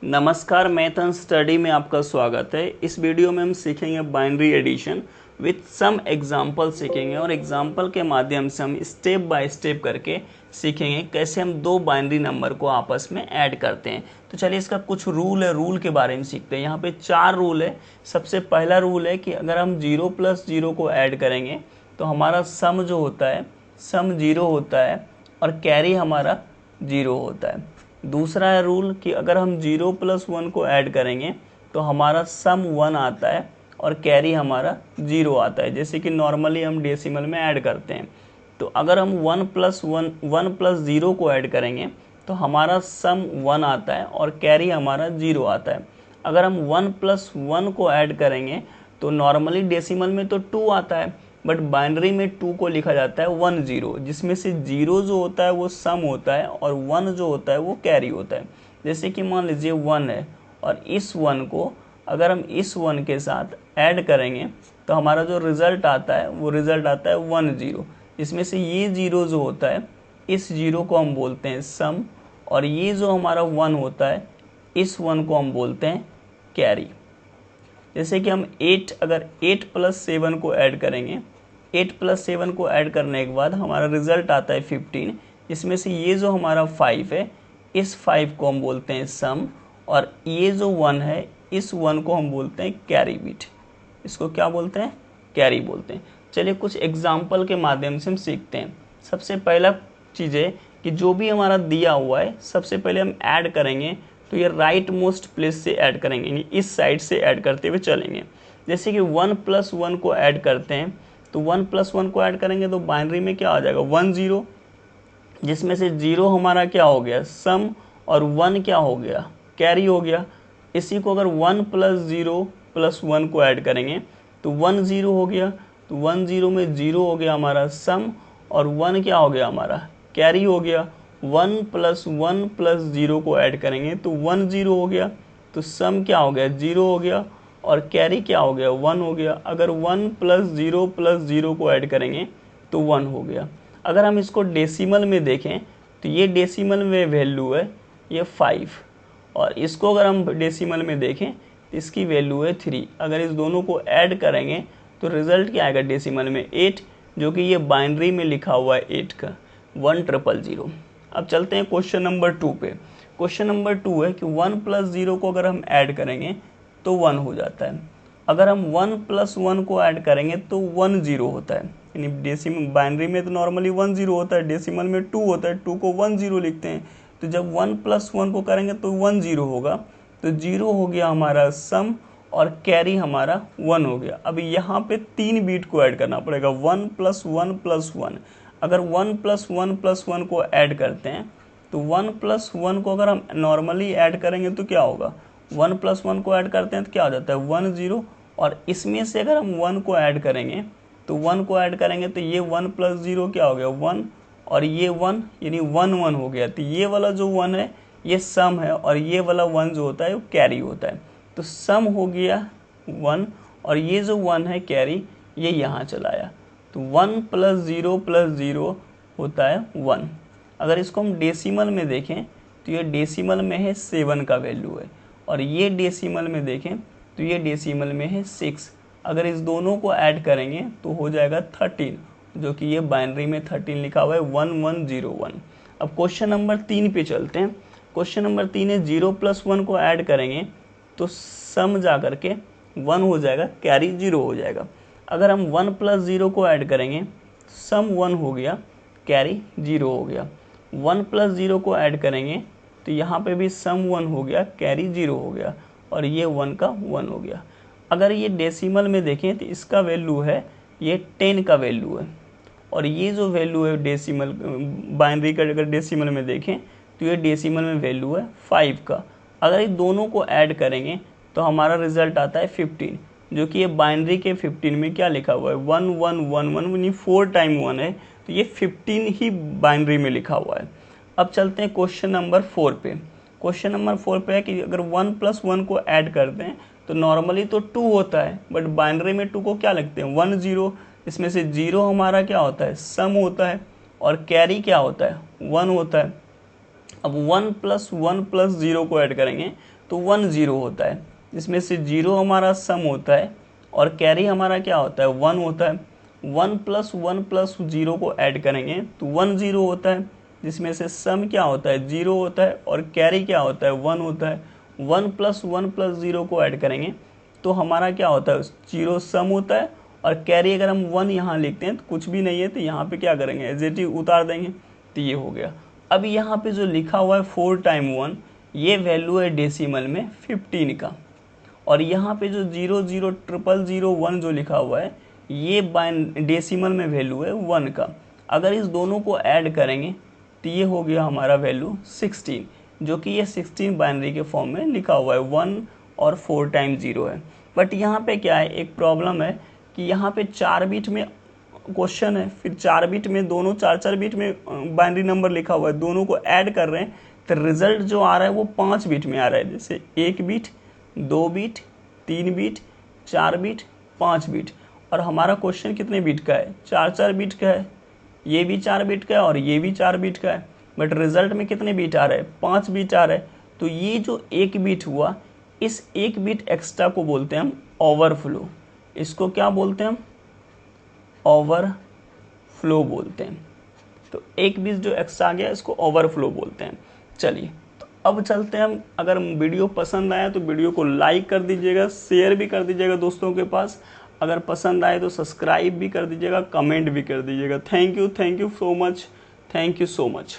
नमस्कार, math and study में आपका स्वागत है। इस वीडियो में हम सीखेंगे binary addition with some example सीखेंगे और एग्जाम्पल के माध्यम से हम स्टेप बाय स्टेप करके सीखेंगे कैसे हम दो बाइनरी नंबर को आपस में ऐड करते हैं। तो चलिए इसका कुछ रूल है, रूल के बारे में सीखते हैं। यहाँ पे 4 रूल है। सबसे पहला रूल है कि अगर हम 0 + 0 को ऐड करेंगे तो हमारा सम जो होता है सम 0 होता है और कैरी हमारा 0 होता है। दूसरा है रूल कि अगर हम 0 + 1 को ऐड करेंगे तो हमारा सम 1 आता है और कैरी हमारा 0 आता है, जैसे कि नॉर्मली हम डेसिमल में ऐड करते हैं। तो अगर हम 1 + 0 को ऐड करेंगे तो हमारा सम 1 आता है और कैरी हमारा 0 आता है। अगर हम 1 + 1 को ऐड करेंगे तो नॉर्मली डेसिमल में तो 2 आता है, बट बाइनरी में 2 को लिखा जाता है 1 0, जिसमें से 0 जो होता है वो सम होता है और 1 जो होता है वो कैरी होता है। जैसे कि मान लीजिए 1 है और इस 1 को अगर हम इस 1 के साथ ऐड करेंगे तो हमारा जो रिज़ल्ट आता है वो रिज़ल्ट आता है 1 0, जिसमें से ये 0 जो होता है इस 0 को हम बोलते हैं सम और ये जो हमारा 1 होता है इस 1 को हम बोलते हैं कैरी। जैसे कि हम 8 अगर 8 + 7 को ऐड करेंगे, 8 + 7 को ऐड करने के बाद हमारा रिजल्ट आता है 15, इसमें से ये जो हमारा 5 है इस 5 को हम बोलते हैं सम और ये जो 1 है इस 1 को हम बोलते हैं कैरी बिट। इसको क्या बोलते हैं? कैरी बोलते हैं। चलिए कुछ एग्जाम्पल के माध्यम से हम सीखते हैं। सबसे पहला चीज़ है कि जो भी हमारा दिया हुआ है सबसे पहले हम ऐड करेंगे तो ये राइट मोस्ट प्लेस से ऐड करेंगे, यानी इस साइड से ऐड करते हुए चलेंगे। जैसे कि 1 + 1 को ऐड करते हैं तो 1 + 1 को ऐड करेंगे तो बाइनरी में क्या आ जाएगा 1 0, जिसमें से 0 हमारा क्या हो गया सम और 1 क्या हो गया कैरी हो गया। इसी को अगर 1 + 0 + 1 को ऐड करेंगे तो 1 0 हो गया, तो 1 0 में 0 हो गया हमारा सम और 1 क्या हो गया हमारा कैरी हो गया। 1 + 1 + 0 को ऐड करेंगे तो 1 0 हो गया, तो सम क्या हो गया 0 हो गया और कैरी क्या हो गया 1 हो गया। अगर 1 + 0 + 0 को ऐड करेंगे तो 1 हो गया। अगर हम इसको डेसिमल में देखें तो ये डेसिमल में वैल्यू है ये 5 और इसको अगर हम डेसिमल में देखें तो इसकी वैल्यू है 3। अगर इस दोनों को ऐड करेंगे तो रिजल्ट क्या आएगा डेसिमल में 8, जो कि ये बाइनरी में लिखा हुआ है 8 का 1000। अब चलते हैं क्वेश्चन नंबर 2 पे। क्वेश्चन नंबर 2 है कि 1 + 0 को अगर हम ऐड करेंगे तो 1 हो जाता है। अगर हम 1 + 1 को ऐड करेंगे तो 1 0 होता है, यानी डेसिमल बाइनरी में तो नॉर्मली 1 0 होता है, डेसिमल में 2 होता है, 2 को 1 0 लिखते हैं। तो जब 1 + 1 को करेंगे तो 1 0 होगा, तो 0 हो गया हमारा सम और कैरी हमारा 1 हो गया। अब यहाँ पे 3 बीट को ऐड करना पड़ेगा 1 + 1 + 1। अगर 1 + 1 + 1 को ऐड करते हैं तो 1 + 1 को अगर हम नॉर्मली ऐड करेंगे तो क्या होगा 1 + 1 को ऐड करते हैं तो क्या हो जाता है 1 0, और इसमें से अगर हम 1 को ऐड करेंगे तो 1 को ऐड करेंगे तो ये 1 + 0 क्या हो गया 1 और ये 1, यानी 1 1 हो गया। तो ये वाला जो 1 है ये सम है और ये वाला 1 जो होता है वो कैरी होता है। तो सम हो गया 1 और ये जो 1 है कैरी ये यहाँ चला आया, तो 1 + 0 + 0 होता है 1। अगर इसको हम डेसिमल में देखें तो ये डेसिमल में है 7 का वैल्यू है और ये डेसिमल में देखें तो ये डेसिमल में है 6। अगर इस दोनों को ऐड करेंगे तो हो जाएगा 13, जो कि ये बाइनरी में 13 लिखा हुआ है 1101। अब क्वेश्चन नंबर 3 पे चलते हैं। क्वेश्चन नंबर 3 है 0 + 1 को ऐड करेंगे तो सम जा करके 1 हो जाएगा, कैरी 0 हो जाएगा। अगर हम 1 + 0 को ऐड करेंगे तो सम 1 हो गया, कैरी 0 हो गया। 1 + 0 को ऐड करेंगे तो यहाँ पे भी सम 1 हो गया, कैरी 0 हो गया और ये 1 का 1 हो गया। अगर ये डेसिमल में देखें तो इसका वैल्यू है ये 10 का वैल्यू है और ये जो वैल्यू है डेसिमल बाइनरी का अगर डेसिमल में देखें तो ये डेसिमल में वैल्यू है 5 का। अगर ये दोनों को ऐड करेंगे तो हमारा रिजल्ट आता है 15, जो कि ये बाइनरी के 15 में क्या लिखा हुआ है 1 1 1 1, यानी 4 टाइम 1 है, तो ये 15 ही बाइनरी में लिखा हुआ है। अब चलते हैं क्वेश्चन नंबर 4 पे। क्वेश्चन नंबर 4 पे है कि अगर 1 + 1 को ऐड करते हैं तो नॉर्मली तो 2 होता है, बट बाइनरी में 2 को क्या लिखते हैं 1 0, इसमें से 0 हमारा क्या होता है सम होता है और कैरी क्या होता है 1 होता है। अब 1 + 1 + 0 को ऐड करेंगे तो 1 0 होता है, जिसमें से 0 हमारा सम होता है और कैरी हमारा क्या होता है 1 होता है। 1 + 0 को ऐड करेंगे तो 1 0 होता है, जिसमें से सम क्या होता है 0 होता है और कैरी क्या होता है 1 होता है। 1 + 0 को ऐड करेंगे तो हमारा क्या होता है 0 सम होता है और कैरी अगर हम 1 यहाँ लिखते हैं तो कुछ भी नहीं है, तो यहाँ पे क्या करेंगे एज इट इज उतार देंगे, तो ये हो गया। अब यहाँ पे जो लिखा हुआ है 4 × 1, ये वैल्यू है डेसिमल में 15 का, और यहाँ पे जो 0 0 0 0 1 जो लिखा हुआ है ये डेसिमल में वैल्यू है 1 का। अगर इस दोनों को ऐड करेंगे तो ये हो गया हमारा वैल्यू 16, जो कि ये 16 बाइनरी के फॉर्म में लिखा हुआ है 1 और 4 × 0 है। बट यहाँ पे क्या है, एक प्रॉब्लम है कि यहाँ पे 4 बिट में क्वेश्चन है, फिर 4 बिट में दोनों 4 बिट में बाइनरी नंबर लिखा हुआ है, दोनों को ऐड कर रहे हैं तो रिजल्ट जो आ रहा है वो 5 बिट में आ रहा है, जैसे 1 bit 2 bit 3 bit 4 bit 5 bit. और हमारा क्वेश्चन कितने बिट का है 4 बिट का है, ये भी 4 बिट का है और ये भी 4 बिट का है, बट रिजल्ट में कितने बिट आ रहे हैं 5 बिट आ रहे हैं। तो ये जो 1 बिट हुआ, इस 1 बिट एक्स्ट्रा को बोलते हैं हम ओवरफ्लो। इसको क्या बोलते हैं हम ओवरफ्लो बोलते हैं। तो 1 बिट जो एक्स्ट्रा आ गया इसको ओवरफ्लो बोलते हैं। चलिए तो अब चलते हैं हम, अगर वीडियो पसंद आया तो वीडियो को लाइक कर दीजिएगा, शेयर भी कर दीजिएगा दोस्तों के पास, अगर पसंद आए तो सब्सक्राइब भी कर दीजिएगा, कमेंट भी कर दीजिएगा। Thank you so much, thank you so much.